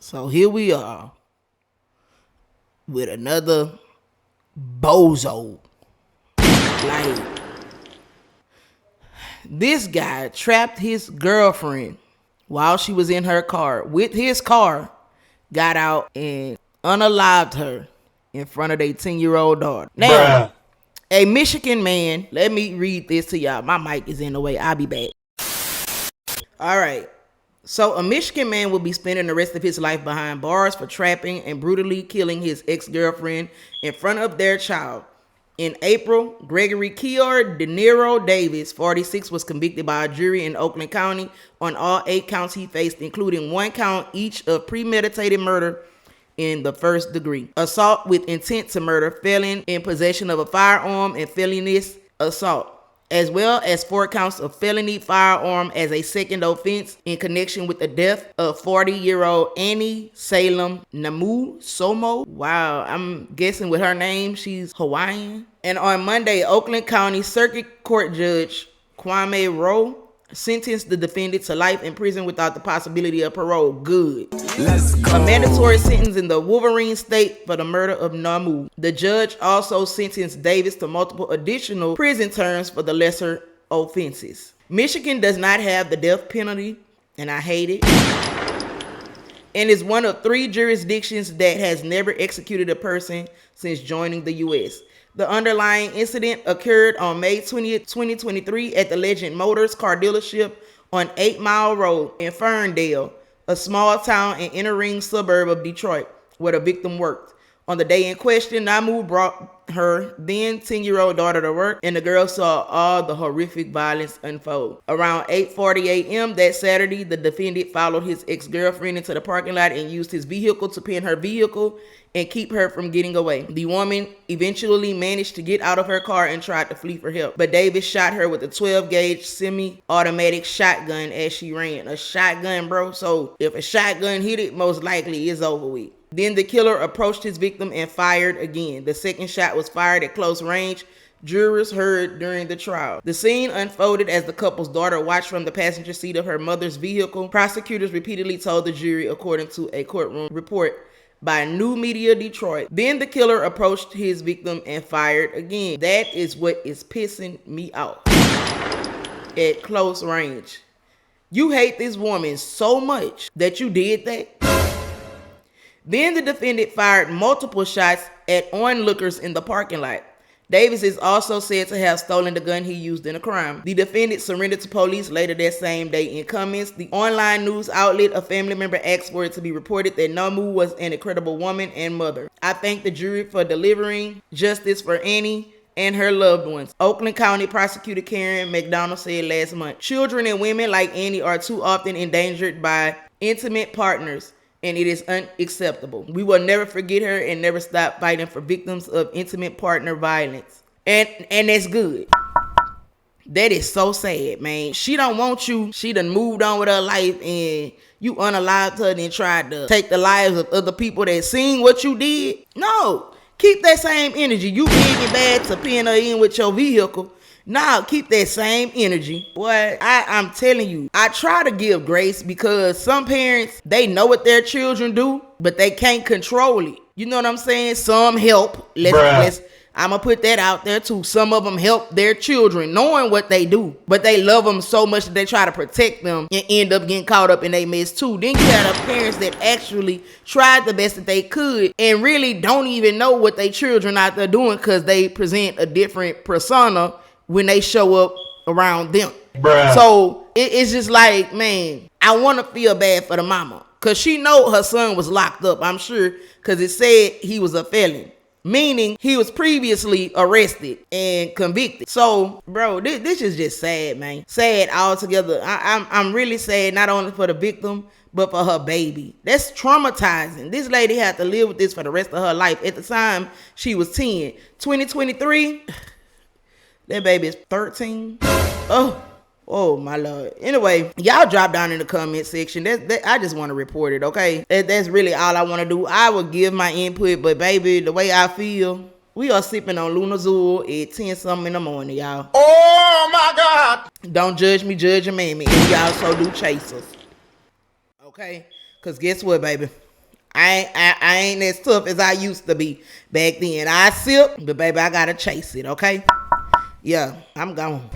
So here we are with another bozo. Like, this guy trapped his girlfriend while she was in her car with his car, got out and unalived her in front of their 10-year-old daughter. Now, a Michigan man, let me read this to y'all. My mic is in the way. I'll be back. All right. So a Michigan man will be spending the rest of his life behind bars for trapping and brutally killing his ex-girlfriend in front of their child. In April, Gregory Keor De Niro Davis, 46, was convicted by a jury in Oakland County on all 8 counts he faced, including 1 count each of premeditated murder in the first degree, assault with intent to murder, felon in possession of a firearm, and felonious assault, as well as 4 counts of felony firearm as a second offense in connection with the death of 40-year-old Annie Salem Namu Somo. Wow, I'm guessing with her name, she's Hawaiian. And on Monday, Oakland County Circuit Court Judge Kwame Rowe sentenced the defendant to life in prison without the possibility of parole. Good. Let's go. A mandatory sentence in the Wolverine state for the murder of Namu. The judge also sentenced Davis to multiple additional prison terms for the lesser offenses. Michigan does not have the death penalty, and I hate it, and is one of 3 jurisdictions that has never executed a person since joining the U.S. The underlying incident occurred on May 20th, 2023 at the Legend Motors car dealership on 8 Mile Road in Ferndale, a small town and inner ring suburb of Detroit, where the victim worked. On the day in question, Namu brought her then 10-year-old daughter to work, and the girl saw all the horrific violence unfold. Around 8:40 a.m. that Saturday, the defendant followed his ex-girlfriend into the parking lot and used his vehicle to pin her vehicle and keep her from getting away. The woman eventually managed to get out of her car and tried to flee for help, but Davis shot her with a 12-gauge semi-automatic shotgun as she ran. A shotgun, bro. So if a shotgun hit it, most likely it's over with. Then the killer approached his victim and fired again. The second shot was fired at close range, jurors heard during the trial. The scene unfolded as the couple's daughter watched from the passenger seat of her mother's vehicle. Prosecutors repeatedly told the jury, according to a courtroom report by New Media Detroit. Then the killer approached his victim and fired again. That is what is pissing me off. At close range. You hate this woman so much that you did that? Then the defendant fired multiple shots at onlookers in the parking lot. Davis is also said to have stolen the gun he used in the crime. The defendant surrendered to police later that same day. In comments, the online news outlet, a family member asked for it to be reported that Namu was an incredible woman and mother. I thank the jury for delivering justice for Annie and her loved ones. Oakland County Prosecutor Karen McDonald said last month, children and women like Annie are too often endangered by intimate partners, and it is unacceptable. We will never forget her and never stop fighting for victims of intimate partner violence. And that's good. That is so sad, man. She don't want you. She done moved on with her life, and you unalived her and tried to take the lives of other people that seen what you did. No, keep that same energy. You big and bad to pin her in with your vehicle. Nah, keep that same energy. Boy, I'm telling you, I try to give grace because some parents, they know what their children do, but they can't control it. You know what I'm saying? Some help. I'm going to put that out there too. Some of them help their children knowing what they do, but they love them so much that they try to protect them and end up getting caught up in their mess too. Then you have the parents that actually tried the best that they could and really don't even know what their children out there doing because they present a different persona when they show up around them. So it's just like, man, I want to feel bad for the mama because she know her son was locked up, I'm sure, because it said he was a felon, meaning he was previously arrested and convicted. So, bro, this is just sad, man. Sad altogether. I'm really sad, not only for the victim, but for her baby. That's traumatizing. This lady had to live with this for the rest of her life. At the time, she was 10. 2023... that baby is 13. Oh my Lord. Anyway, y'all drop down in the comment section. I just want to report it, okay? That's really all I want to do. I will give my input, but baby, the way I feel, we are sipping on Luna Zool at 10 something in the morning, y'all. Oh my God. Don't judge me, judge your mammy. And we also do chasers. Okay? Because guess what, baby? I ain't as tough as I used to be back then. I sip, but baby, I gotta chase it, okay? Yeah, I'm gone.